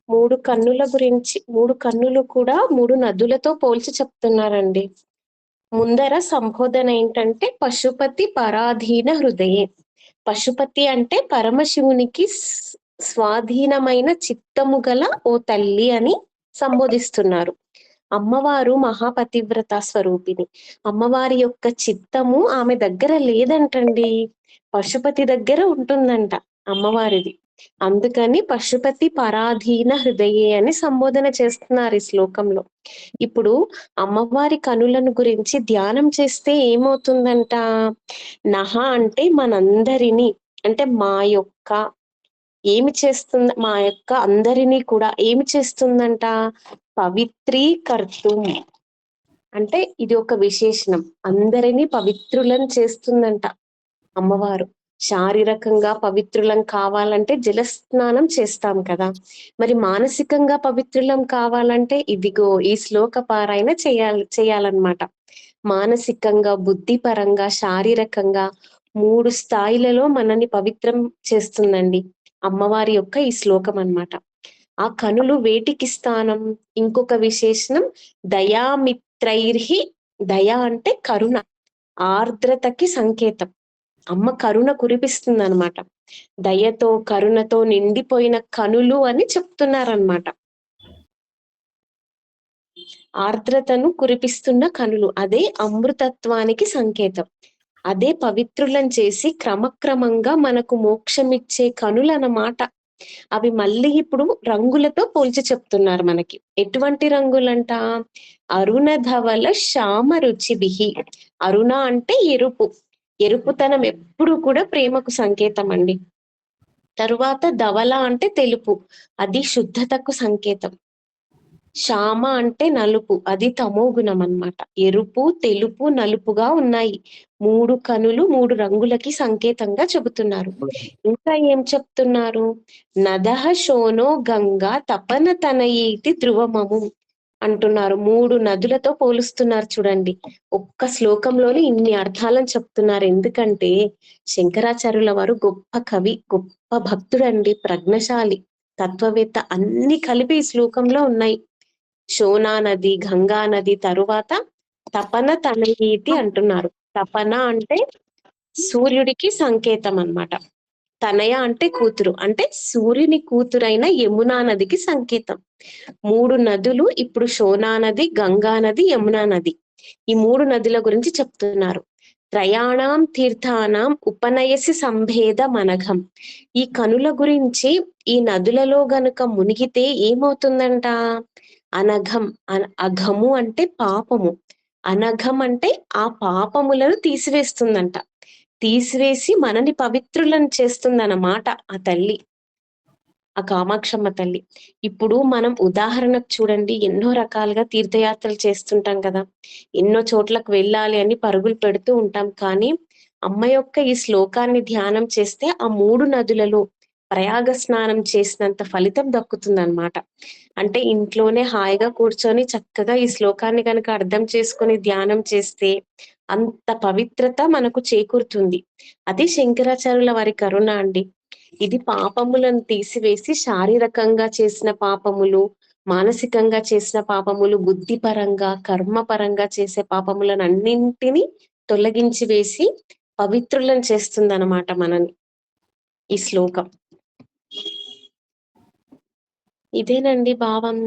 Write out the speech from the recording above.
మూడు కన్నుల గురించి, మూడు కన్నులు కూడా మూడు నదులతో పోల్చి చెప్తున్నారండి. ముందర సంబోధన ఏంటంటే పశుపతి పరాధీన హృదయే. పశుపతి అంటే పరమశివునికి స్వాధీనమైన చిత్తము గల ఓ తల్లి అని సంబోధిస్తున్నారు. అమ్మవారు మహాపతివ్రత స్వరూపిణి. అమ్మవారి యొక్క చిత్తము ఆమె దగ్గర లేదంటండి, పశుపతి దగ్గర ఉంటుందంట అమ్మవారిది. అందుకని పశుపతి పరాధీన హృదయే అని సంబోధన చేస్తున్నారు ఈ శ్లోకంలో. ఇప్పుడు అమ్మవారి కనులను గురించి ధ్యానం చేస్తే ఏమవుతుందంట? నహ అంటే మనందరినీ, అంటే మా యొక్క ఏమి చేస్తుంది, మా యొక్క అందరినీ కూడా ఏమి చేస్తుందంట? పవిత్రీకర్తం. అంటే ఇది ఒక విశేషణం, అందరినీ పవిత్రులను చేస్తుందంట అమ్మవారు. శారీరకంగా పవిత్రులం కావాలంటే జలస్నానం చేస్తాం కదా, మరి మానసికంగా పవిత్రులం కావాలంటే ఇదిగో ఈ శ్లోక పారాయణ చేయాలన్నమాట. మానసికంగా, బుద్ధిపరంగా, శారీరకంగా 3 స్థాయిలలో మనల్ని పవిత్రం చేస్తుందండి అమ్మవారి యొక్క ఈ శ్లోకం అన్నమాట. ఆ కనులు వేటికి స్థానం? ఇంకొక విశేషణం దయామిత్రైర్హి. దయ అంటే కరుణ, ఆర్ద్రతకి సంకేతం. అమ్మ కరుణ కురిపిస్తుంది అనమాట. దయతో కరుణతో నిండిపోయిన కనులు అని చెప్తున్నారనమాట. ఆర్ద్రతను కురిపిస్తున్న కనులు, అదే అమృతత్వానికి సంకేతం. అదే పవిత్రులను చేసి క్రమక్రమంగా మనకు మోక్షమిచ్చే కనులు అన్నమాట. అవి మళ్ళీ ఇప్పుడు రంగులతో పోల్చి చెప్తున్నారు మనకి. ఎటువంటి రంగులంట? అరుణధవల శ్యామ రుచిభిహి. అరుణ అంటే ఎరుపు, ఎరుపుతనం ఎప్పుడు కూడా ప్రేమకు సంకేతం అండి. తరువాత ధవల అంటే తెలుపు, అది శుద్ధతకు సంకేతం. శ్యామ అంటే నలుపు, అది తమో గుణం అన్నమాట. ఎరుపు, తెలుపు, నలుపుగా ఉన్నాయి. 3 కనులు 3 రంగులకి సంకేతంగా చెబుతున్నారు. ఇంకా ఏం చెప్తున్నారు? నదః శోనో గంగా తపన తనయేతి ధ్రువమము అంటున్నారు. 3 నదులతో పోలుస్తున్నారు చూడండి. ఒక్క శ్లోకంలోనే ఇన్ని అర్థాలను చెప్తున్నారు. ఎందుకంటే శంకరాచార్యుల వారు గొప్ప కవి, గొప్ప భక్తుడండి, ప్రజ్ఞశాలి, తత్వవేత్త, అన్ని కలిపి ఈ శ్లోకంలో ఉన్నాయి. శోనా నది, గంగా నది, తరువాత తపన తనయేతి అంటున్నారు. తపన అంటే సూర్యుడికి సంకేతం అన్నమాట. తనయ అంటే కూతురు, అంటే సూర్యుని కూతురైన యమునా నదికి సంకేతం. 3 నదులు ఇప్పుడు శోనా నది, గంగా నది, యమునా నది, ఈ 3 నదుల గురించి చెప్తున్నారు. త్రయాణం తీర్థానాం ఉపనయసి సంభేద మనఘం. ఈ కనుల గురించి, ఈ నదులలో గనుక మునిగితే ఏమవుతుందంట? అనఘం, అఘము అంటే పాపము, అనఘం అంటే ఆ పాపములను తీసివేస్తుందంట. తీసివేసి మనని పవిత్రులను చేస్తుందన్నమాట ఆ తల్లి, ఆ కామాక్షమ్మ తల్లి. ఇప్పుడు మనం ఉదాహరణకు చూడండి, ఎన్నో రకాలుగా తీర్థయాత్రలు చేస్తుంటాం కదా, ఎన్నో చోట్లకు వెళ్ళాలి అని పరుగులు పెడుతూ ఉంటాం. కానీ అమ్మ యొక్క ఈ శ్లోకాన్ని ధ్యానం చేస్తే ఆ 3 నదులలో ప్రయాగ స్నానం చేసినంత ఫలితం దక్కుతుందన్నమాట. అంటే ఇంట్లోనే హాయిగా కూర్చొని చక్కగా ఈ శ్లోకాన్ని కనుక అర్థం చేసుకొని ధ్యానం చేస్తే అంత పవిత్రత మనకు చేకూరుతుంది. అది శంకరాచార్యుల వారి కరుణ అండి. ఇది పాపములను తీసివేసి శారీరకంగా చేసిన పాపములు, మానసికంగా చేసిన పాపములు, బుద్ధిపరంగా, కర్మపరంగా చేసే పాపములను అన్నింటినీ తొలగించి వేసి పవిత్రులను చేస్తుందన్నమాట మనని ఈ శ్లోకం. ఇదేనండి భావం.